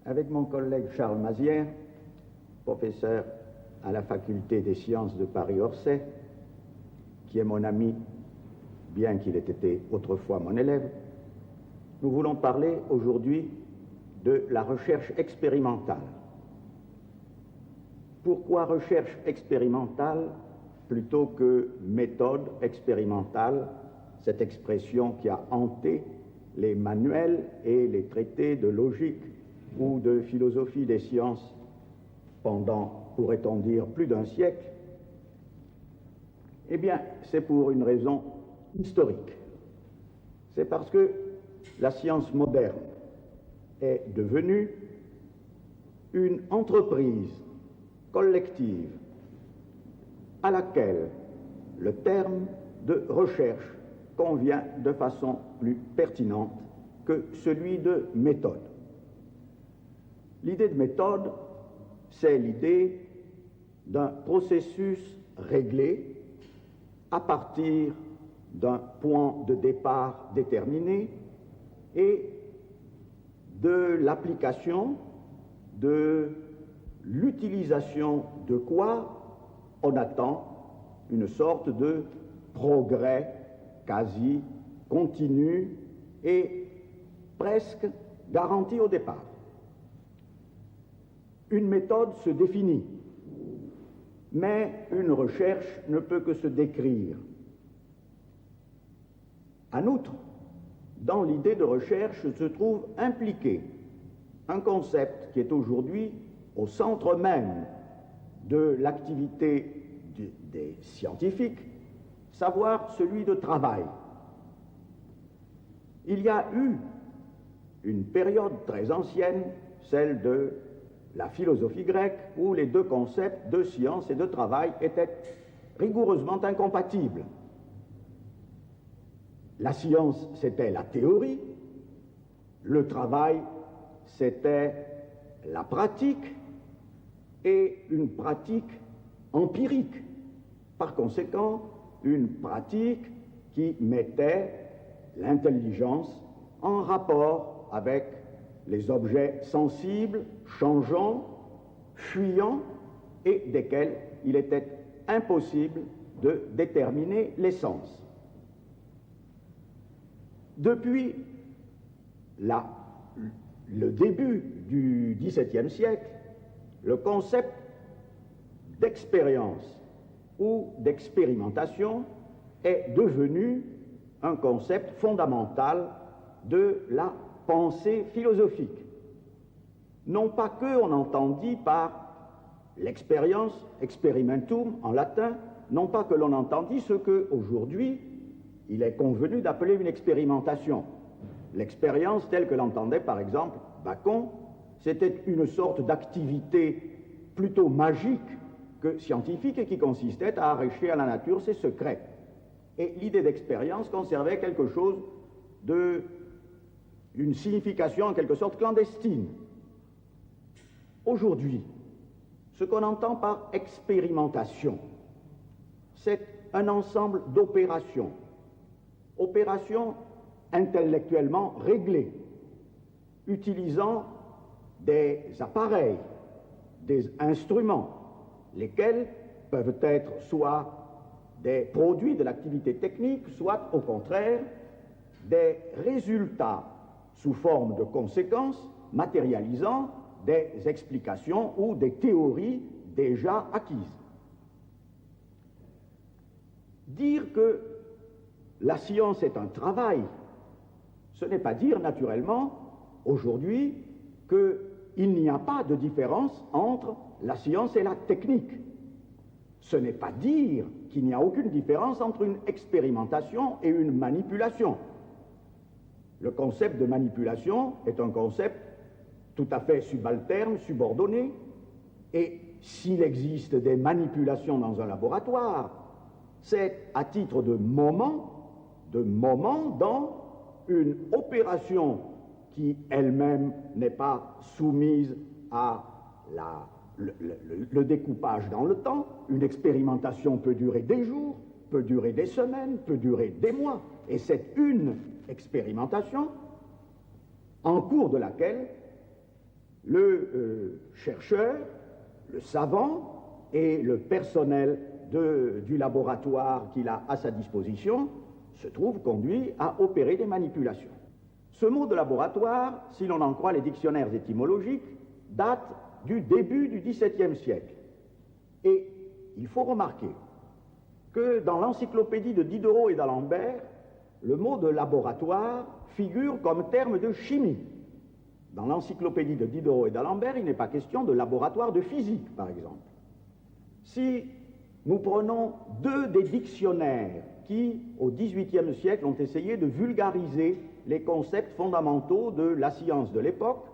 avec mon collègue Charles Mazière, professeur à la faculté des sciences de Paris-Orsay, qui est mon ami, bien qu'il ait été autrefois mon élève, nous voulons parler aujourd'hui de la recherche expérimentale. Pourquoi recherche expérimentale plutôt que méthode expérimentale, cette expression qui a hanté les manuels et les traités de logique ou de philosophie des sciences pendant, pourrait-on dire, plus d'un siècle? Eh bien, c'est pour une raison historique. C'est parce que la science moderne est devenue une entreprise collective à laquelle le terme de recherche convient de façon plus pertinente que celui de méthode. L'idée de méthode, c'est l'idée d'un processus réglé à partir d'un point de départ déterminé et de l'application, de l'utilisation de quoi on attend une sorte de progrès quasi continu et presque garanti au départ. Une méthode se définit, mais une recherche ne peut que se décrire. En outre, dans l'idée de recherche se trouve impliqué un concept qui est aujourd'hui au centre même de l'activité des scientifiques, savoir celui de travail. Il y a eu une période très ancienne, celle de la philosophie grecque, où les deux concepts de science et de travail étaient rigoureusement incompatibles. La science, c'était la théorie, le travail, c'était la pratique, et une pratique empirique. Par conséquent, une pratique qui mettait l'intelligence en rapport avec les objets sensibles, changeants, fuyants, et desquels il était impossible de déterminer l'essence. Depuis le début du XVIIe siècle, le concept d'expérience ou d'expérimentation est devenu un concept fondamental de la pensée philosophique. Non pas qu'on entendit par l'expérience, experimentum en latin, non pas que l'on entendit ce qu'aujourd'hui il est convenu d'appeler une expérimentation. L'expérience telle que l'entendait par exemple Bacon, c'était une sorte d'activité plutôt magique que scientifique et qui consistait à arracher à la nature ses secrets. Et l'idée d'expérience conservait quelque chose une signification en quelque sorte clandestine. Aujourd'hui, ce qu'on entend par expérimentation, c'est un ensemble d'opérations, opérations intellectuellement réglées, utilisant des appareils, des instruments, lesquels peuvent être soit des produits de l'activité technique, soit au contraire des résultats sous forme de conséquences matérialisant des explications ou des théories déjà acquises. Dire que la science est un travail, ce n'est pas dire naturellement aujourd'hui qu'il n'y a pas de différence entre la science et la technique. Ce n'est pas dire qu'il n'y a aucune différence entre une expérimentation et une manipulation. Le concept de manipulation est un concept tout à fait subalterne, subordonné, et s'il existe des manipulations dans un laboratoire, c'est à titre de moment dans une opération qui elle-même n'est pas soumise à le découpage dans le temps. Une expérimentation peut durer des jours, peut durer des semaines, peut durer des mois, et c'est une expérimentation en cours de laquelle le chercheur, le savant et le personnel du laboratoire qu'il a à sa disposition se trouvent conduits à opérer des manipulations. Ce mot de laboratoire, si l'on en croit les dictionnaires étymologiques, date du début du XVIIe siècle. Et il faut remarquer que dans l'encyclopédie de Diderot et d'Alembert, le mot de laboratoire figure comme terme de chimie. Dans l'encyclopédie de Diderot et d'Alembert, il n'est pas question de laboratoire de physique, par exemple. Si nous prenons deux des dictionnaires qui, au XVIIIe siècle, ont essayé de vulgariser les concepts fondamentaux de la science de l'époque,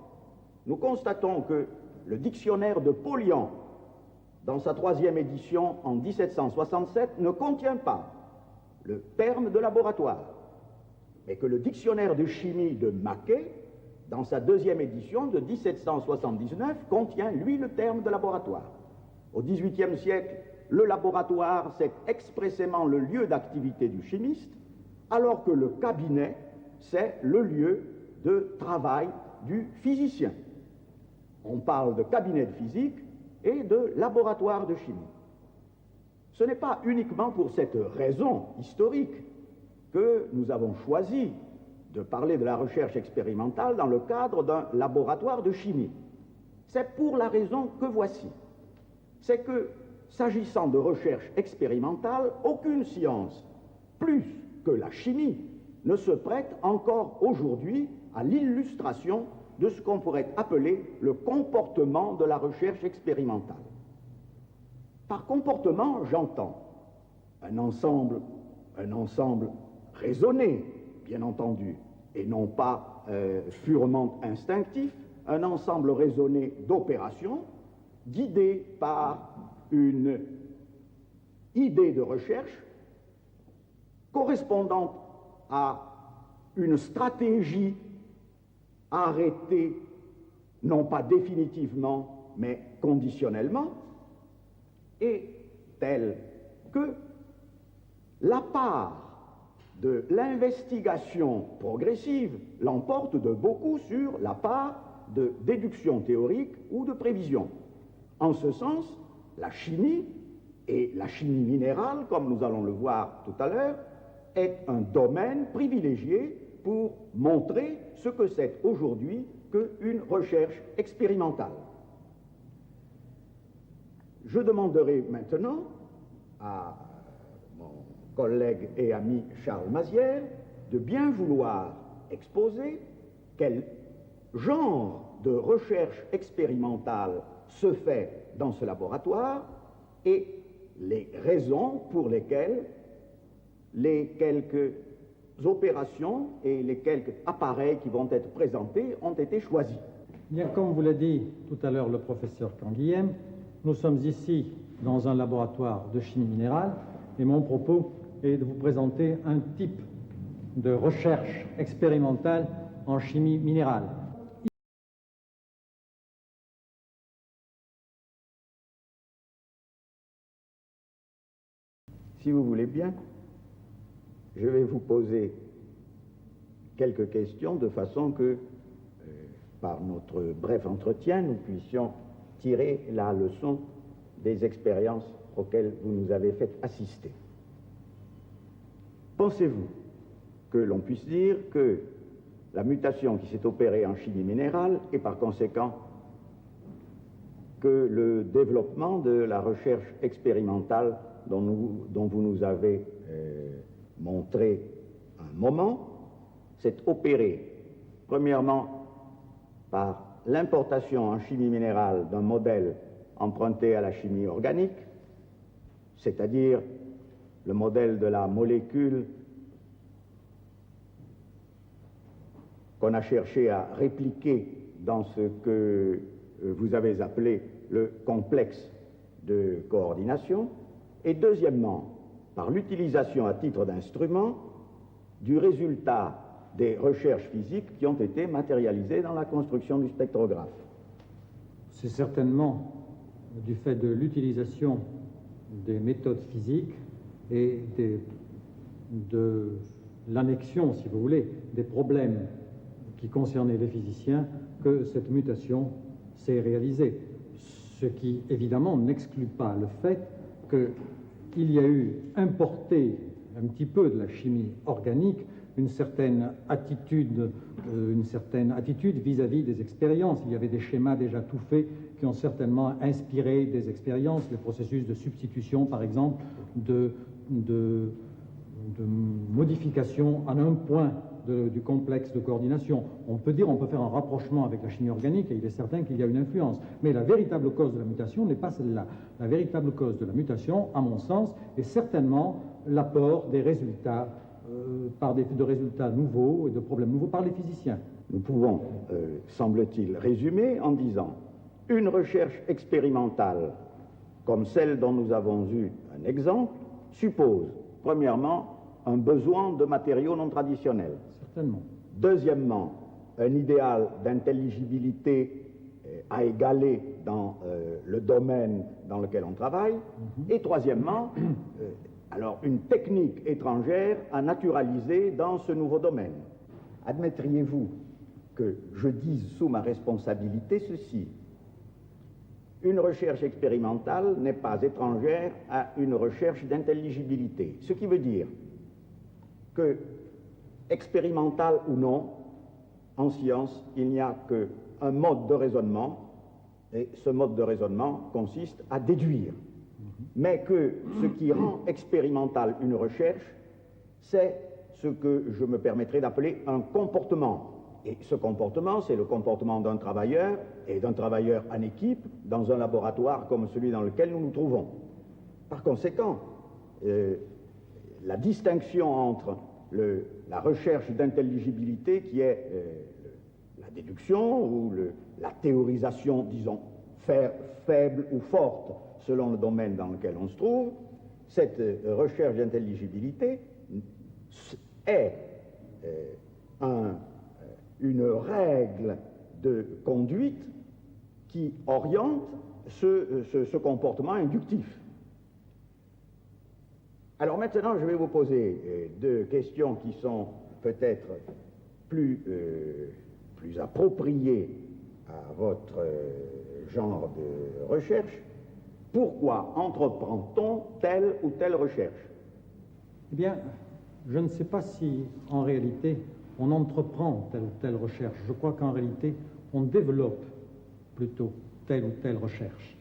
nous constatons que le dictionnaire de Polyan, dans sa 3e édition en 1767, ne contient pas le terme de laboratoire, mais que le dictionnaire de chimie de Maquet, dans sa 2e édition de 1779, contient, lui, le terme de laboratoire. Au XVIIIe siècle, le laboratoire, c'est expressément le lieu d'activité du chimiste, alors que le cabinet, c'est le lieu de travail du physicien. On parle de cabinet de physique et de laboratoire de chimie. Ce n'est pas uniquement pour cette raison historique que nous avons choisi de parler de la recherche expérimentale dans le cadre d'un laboratoire de chimie. C'est pour la raison que voici. C'est que, s'agissant de recherche expérimentale, aucune science, plus que la chimie, ne se prête encore aujourd'hui à l'illustration de ce qu'on pourrait appeler le comportement de la recherche expérimentale. Par comportement, j'entends un ensemble raisonné, bien entendu, et non pas purement instinctif, un ensemble raisonné d'opérations guidées par une idée de recherche correspondant à une stratégie arrêtée, non pas définitivement, mais conditionnellement, et telle que la part de l'investigation progressive l'emporte de beaucoup sur la part de déduction théorique ou de prévision. En ce sens, la chimie, et la chimie minérale, comme nous allons le voir tout à l'heure, est un domaine privilégié pour montrer ce que c'est aujourd'hui qu'une recherche expérimentale. Je demanderai maintenant à mon collègue et ami Charles Mazières de bien vouloir exposer quel genre de recherche expérimentale se fait dans ce laboratoire et les raisons pour lesquelles les quelques opérations et les quelques appareils qui vont être présentés ont été choisis. Bien, comme vous l'a dit tout à l'heure le professeur Canguilhem, nous sommes ici dans un laboratoire de chimie minérale et mon propos est de vous présenter un type de recherche expérimentale en chimie minérale. Si vous voulez bien, je vais vous poser quelques questions de façon que, par notre bref entretien, nous puissions tirer la leçon des expériences auxquelles vous nous avez fait assister. Pensez-vous que l'on puisse dire que la mutation qui s'est opérée en chimie minérale et par conséquent que le développement de la recherche expérimentale dont vous nous avez montré un moment s'est opéré premièrement par l'importation en chimie minérale d'un modèle emprunté à la chimie organique, c'est-à-dire le modèle de la molécule qu'on a cherché à répliquer dans ce que vous avez appelé le complexe de coordination, et deuxièmement, par l'utilisation à titre d'instrument du résultat des recherches physiques qui ont été matérialisées dans la construction du spectrographe. C'est certainement du fait de l'utilisation des méthodes physiques et de l'annexion, si vous voulez, des problèmes qui concernaient les physiciens que cette mutation s'est réalisé. Ce qui, évidemment, n'exclut pas le fait qu'il y a eu importé un petit peu de la chimie organique une certaine attitude vis-à-vis des expériences. Il y avait des schémas déjà tout faits qui ont certainement inspiré des expériences, les processus de substitution, par exemple, de modification en un point du complexe de coordination. On peut faire un rapprochement avec la chimie organique et il est certain qu'il y a une influence. Mais la véritable cause de la mutation n'est pas celle-là. La véritable cause de la mutation, à mon sens, est certainement l'apport des résultats de résultats nouveaux et de problèmes nouveaux par les physiciens. Nous pouvons, semble-t-il, résumer en disant une recherche expérimentale comme celle dont nous avons eu un exemple suppose, premièrement, un besoin de matériaux non traditionnels. Certainement. Deuxièmement, un idéal d'intelligibilité à égaler dans le domaine dans lequel on travaille. Et troisièmement, alors une technique étrangère à naturaliser dans ce nouveau domaine. Admettriez-vous que je dise sous ma responsabilité ceci: une recherche expérimentale n'est pas étrangère à une recherche d'intelligibilité. Ce qui veut dire que, expérimental ou non, en science, il n'y a qu'un mode de raisonnement, et ce mode de raisonnement consiste à déduire. Mais que ce qui rend expérimentale une recherche, c'est ce que je me permettrai d'appeler un comportement. Et ce comportement, c'est le comportement d'un travailleur, et d'un travailleur en équipe, dans un laboratoire comme celui dans lequel nous nous trouvons. Par conséquent, la distinction entre la recherche d'intelligibilité, qui est la déduction ou la théorisation, disons, faible ou forte, selon le domaine dans lequel on se trouve, cette recherche d'intelligibilité est une règle de conduite qui oriente ce comportement inductif. Alors maintenant, je vais vous poser deux questions qui sont peut-être plus appropriées à votre genre de recherche. Pourquoi entreprend-on telle ou telle recherche? Eh bien, je ne sais pas si, en réalité, on entreprend telle ou telle recherche. Je crois qu'en réalité, on développe plutôt telle ou telle recherche.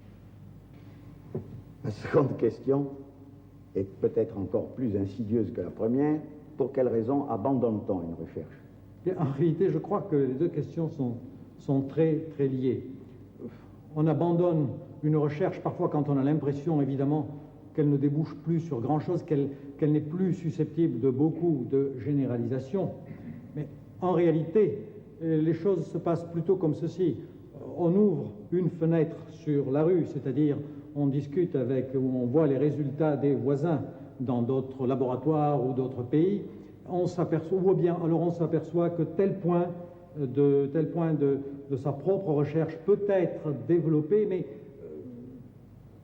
La seconde question est peut-être encore plus insidieuse que la première. Pour quelle raison abandonne-t-on une recherche? Bien, en réalité, je crois que les deux questions sont très, très liées. On abandonne une recherche parfois quand on a l'impression, évidemment, qu'elle ne débouche plus sur grand-chose, qu'elle n'est plus susceptible de beaucoup de généralisation. Mais en réalité, les choses se passent plutôt comme ceci. On ouvre une fenêtre sur la rue, c'est-à-dire on discute on voit les résultats des voisins dans d'autres laboratoires ou d'autres pays. On s'aperçoit que tel point de sa propre recherche peut être développé, mais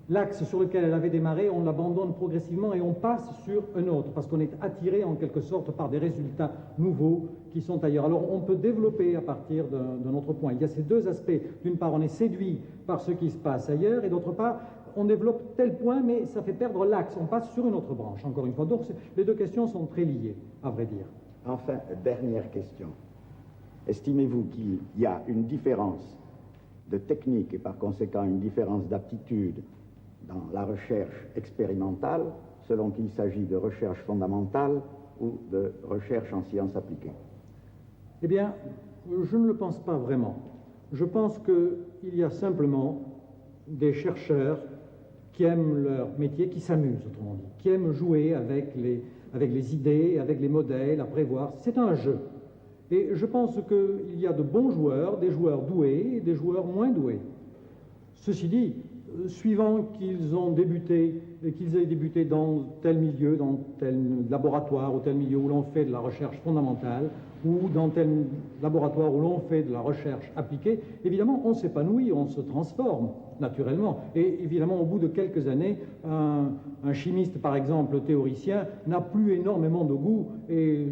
l'axe sur lequel elle avait démarré, on l'abandonne progressivement et on passe sur un autre, parce qu'on est attiré en quelque sorte par des résultats nouveaux qui sont ailleurs. Alors on peut développer à partir d'un autre point. Il y a ces deux aspects. D'une part, on est séduit par ce qui se passe ailleurs, et d'autre part, on développe tel point, mais ça fait perdre l'axe. On passe sur une autre branche, encore une fois. Donc les deux questions sont très liées, à vrai dire. Enfin, dernière question. Estimez-vous qu'il y a une différence de technique et par conséquent une différence d'aptitude dans la recherche expérimentale, selon qu'il s'agit de recherche fondamentale ou de recherche en sciences appliquées? Eh bien, je ne le pense pas vraiment. Je pense qu'il y a simplement des chercheurs qui aiment leur métier, qui s'amusent, autrement dit, qui aiment jouer avec les idées, avec les modèles, à prévoir. C'est un jeu. Et je pense qu'il y a de bons joueurs, des joueurs doués et des joueurs moins doués. Ceci dit, suivant qu'ils aient débuté dans tel milieu, dans tel laboratoire ou tel milieu où l'on fait de la recherche fondamentale, ou dans tel laboratoire où l'on fait de la recherche appliquée, évidemment, on s'épanouit, on se transforme, naturellement. Et évidemment, au bout de quelques années, un chimiste, par exemple, théoricien, n'a plus énormément de goût et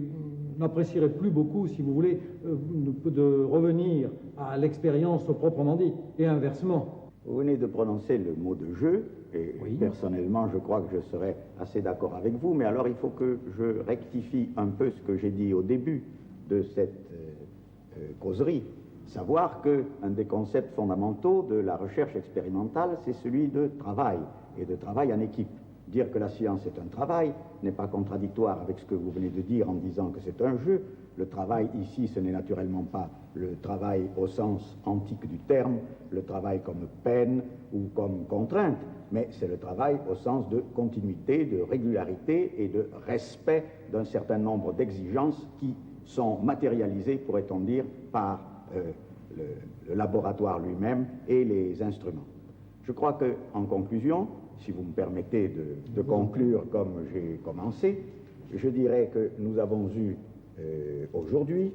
n'apprécierais plus beaucoup, si vous voulez, de revenir à l'expérience proprement dite, et inversement. Vous venez de prononcer le mot de jeu, et oui. Personnellement, je crois que je serais assez d'accord avec vous, mais alors il faut que je rectifie un peu ce que j'ai dit au début de cette causerie, savoir qu'un des concepts fondamentaux de la recherche expérimentale, c'est celui de travail, et de travail en équipe. Dire que la science est un travail n'est pas contradictoire avec ce que vous venez de dire en disant que c'est un jeu. Le travail ici, ce n'est naturellement pas le travail au sens antique du terme, le travail comme peine ou comme contrainte, mais c'est le travail au sens de continuité, de régularité et de respect d'un certain nombre d'exigences qui sont matérialisées, pourrait-on dire, par le laboratoire lui-même et les instruments. Je crois qu'en conclusion, si vous me permettez de conclure comme j'ai commencé, je dirais que nous avons eu aujourd'hui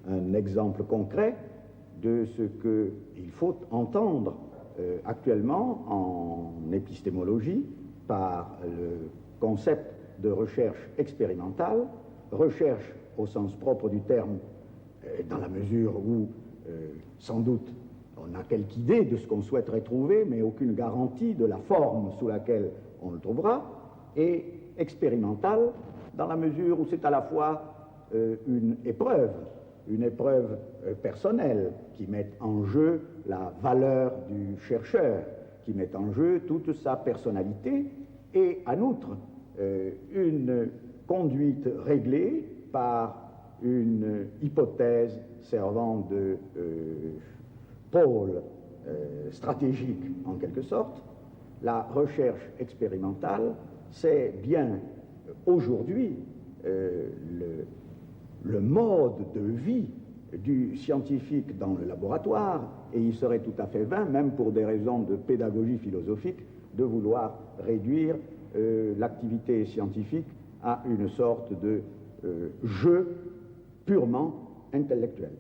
un exemple concret de ce qu'il faut entendre actuellement en épistémologie par le concept de recherche expérimentale, recherche au sens propre du terme, dans la mesure où, sans doute, on a quelque idée de ce qu'on souhaiterait trouver, mais aucune garantie de la forme sous laquelle on le trouvera, et expérimentale, dans la mesure où c'est à la fois une épreuve personnelle qui met en jeu la valeur du chercheur, qui met en jeu toute sa personnalité, et en outre, une conduite réglée par une hypothèse servant de pôle stratégique en quelque sorte. La recherche expérimentale, c'est bien aujourd'hui le mode de vie du scientifique dans le laboratoire, et il serait tout à fait vain, même pour des raisons de pédagogie philosophique, de vouloir réduire l'activité scientifique à une sorte de jeu purement intellectuel.